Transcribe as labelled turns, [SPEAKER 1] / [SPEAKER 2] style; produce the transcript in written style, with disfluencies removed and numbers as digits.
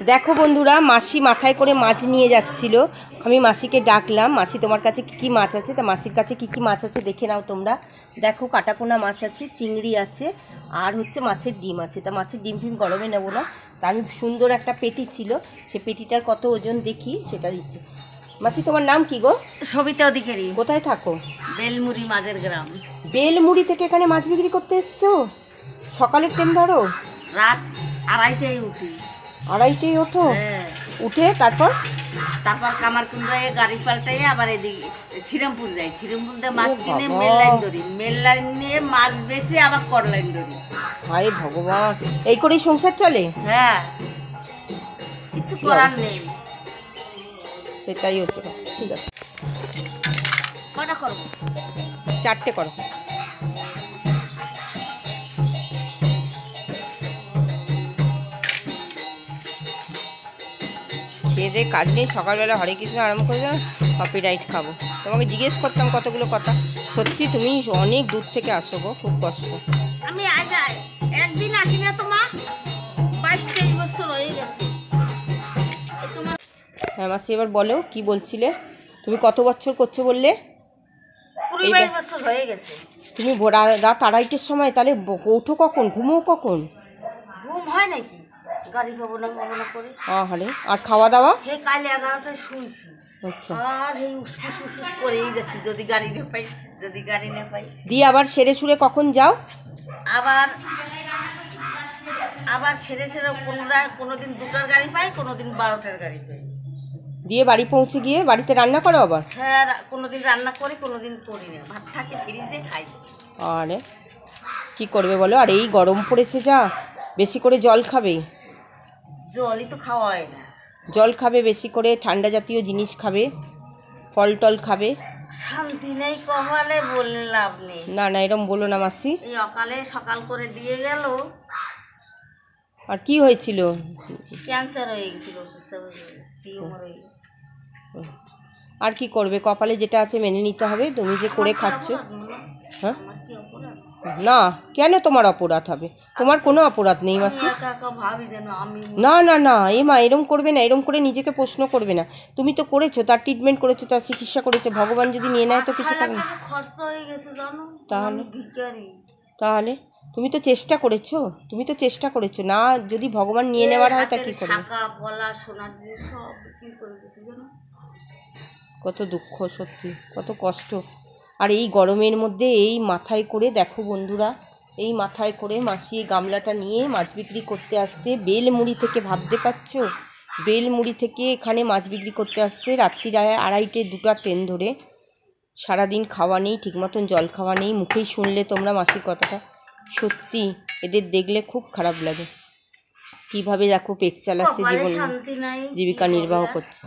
[SPEAKER 1] দেখো বন্ধুরা, মাসি মাথায় করে মাছ নিয়ে যাচ্ছিল। আমি মাসিকে ডাকলাম, মাসি তোমার কাছে কী কী মাছ আছে? তা মাসির কাছে কী কী মাছ আছে দেখে নাও তোমরা। দেখো, কাটাপোনা মাছ আছে, চিংড়ি আছে, আর হচ্ছে মাছের ডিম আছে। তা মাছের ডিম ফিম গরমে নেবো না, তা আমি সুন্দর একটা পেটি ছিল, সে পেটিটার কত ওজন দেখি সেটা দিচ্ছি। মাসি, তোমার নাম কি গো?
[SPEAKER 2] সবিতা অধিকারী।
[SPEAKER 1] কোথায় থাকো?
[SPEAKER 2] বেলমুড়ি মাঝের গ্রাম।
[SPEAKER 1] বেলমুড়ি থেকে এখানে মাছ বিক্রি করতে এসছো? সকালের ট্রেন ধরো?
[SPEAKER 2] রাত 2:30টায় উঠি।
[SPEAKER 1] 2:30টায় ওঠো?
[SPEAKER 2] হ্যাঁ।
[SPEAKER 1] উঠে তারপর
[SPEAKER 2] কামারকুন্ডায় গাড়ি পাল্টাই আবার এদিকে শ্রীরামপুর যাই। শ্রীরামপুর দিয়ে মাছ
[SPEAKER 1] ও
[SPEAKER 2] কিনে
[SPEAKER 1] বাবা।
[SPEAKER 2] মেল লাইন ধরি, মেল লাইন নিয়ে মাছ বেশি আবার কর লাইন ধরি।
[SPEAKER 1] হায় ভগবান, এই করেই সংসার চলে?
[SPEAKER 2] হ্যাঁ, কিছু করার নেই।
[SPEAKER 1] সেটাই হচ্ছে কথা। ঠিক আছে,
[SPEAKER 2] কটা করবো?
[SPEAKER 1] 4টে করো। খেয়ে দিয়ে কাজ নেই, সকালবেলা হরে কৃষ্ণ আরম্ভ করে যাও, কপিরাইট খাবো। তোমাকে জিজ্ঞেস করতাম কতগুলো কথা। সত্যি তুমি অনেক দূর থেকে আসো গো, খুব কষ্ট।
[SPEAKER 2] আমি আজ একদিন আসি না, তো মা 22-23 বছর হয়ে গেছে।
[SPEAKER 1] হ্যাঁ মাসি, এবার বলো কি বলছিলে? তুমি কত বছর করছো বললে?
[SPEAKER 2] 22 বছর হয়ে গেছে।
[SPEAKER 1] তুমি রাত 2:30টার সময় তাহলে ওঠো কখন, ঘুমো কখন?
[SPEAKER 2] ঘুম হয় নাকি? গাড়ি পাবো না করে।
[SPEAKER 1] আরে, আর খাওয়া দাওয়া?
[SPEAKER 2] হে কাল 11টায় শুয়েছি।
[SPEAKER 1] আচ্ছা,
[SPEAKER 2] আর এই উসপুস করেই যাচ্ছি, যদি গাড়ি না পাই, যদি গাড়ি না পাই।
[SPEAKER 1] দিয়ে আবার সেরে সুরে কখন যাও?
[SPEAKER 2] আবার আবার সেরে কোনোদিন 2টার গাড়ি পাই, কোনোদিন 12টার গাড়ি পাই।
[SPEAKER 1] দিয়ে বাড়ি পৌঁছে গিয়ে বাড়িতে রান্না করো আবার?
[SPEAKER 2] হ্যাঁ, কোনোদিন রান্না করি, কোনোদিন করি না। ভাত থাকে ফ্রিজে, খাই।
[SPEAKER 1] আরে কি করবে বলো, আর এই গরম পড়েছে যা, বেশি করে জল খাবে।
[SPEAKER 2] জলই তো খাওয়া হয় না।
[SPEAKER 1] জল খাবে বেশি করে, ঠান্ডা জাতীয় জিনিস খাবে, ফল টল খাবে।
[SPEAKER 2] শান্তি নেই কপালে, বললে লাভ নেই।
[SPEAKER 1] না না, এরম বলো না মাসি।
[SPEAKER 2] এই অকালে সকাল করে দিয়ে গেল।
[SPEAKER 1] আর কি হয়েছিল?
[SPEAKER 2] ক্যান্সার হয়ে গেছিল, টিউমার হয়ে গেছিল।
[SPEAKER 1] আর কি করবে, কপালে যেটা আছে মেনে নিতে হবে। তুমি যে করে খাচ্ছ। হ্যাঁ, না, কেন তোমার অপরাধ হবে? তোমার কোনো অপরাধ নেই মাসি। না না না, এ মা এরম করবে না, এরম করে নিজেকে প্রশ্ন করবে না। তুমি তো করেছো, তার ট্রিটমেন্ট করেছো, তার চিকিৎসা করেছো, ভগবান যদি নিয়ে নেয় তো কিছু করবে না। তাহলে তাহলে তুমি তো চেষ্টা করেছো, তুমি তো চেষ্টা করেছো না, যদি ভগবান নিয়ে নেওয়ার হয় তা কি করবে? কত দুঃখ, সত্যি কত কষ্ট। আর এই গরমের মধ্যে এই মাথায় করে দেখো বন্ধুরা, এই মাথায় করে মাসি এই গামলাটা নিয়ে মাছ বিক্রি করতে আসছে বেলমুড়ি থেকে। ভাবতে পারছো, বেলমুড়ি থেকে এখানে মাছ বিক্রি করতে আসছে রাত্রির 2:30টায় 2টা ট্রেন ধরে। সারাদিন খাওয়া নেই, ঠিক মতন জল খাওয়া নেই। মুখেই শুনলে তোমরা মাসির কথাটা। সত্যি এদের দেখলে খুব খারাপ লাগে, কিভাবে দেখো পেট চালাচ্ছে, জীবন জীবিকা নির্বাহ করছে।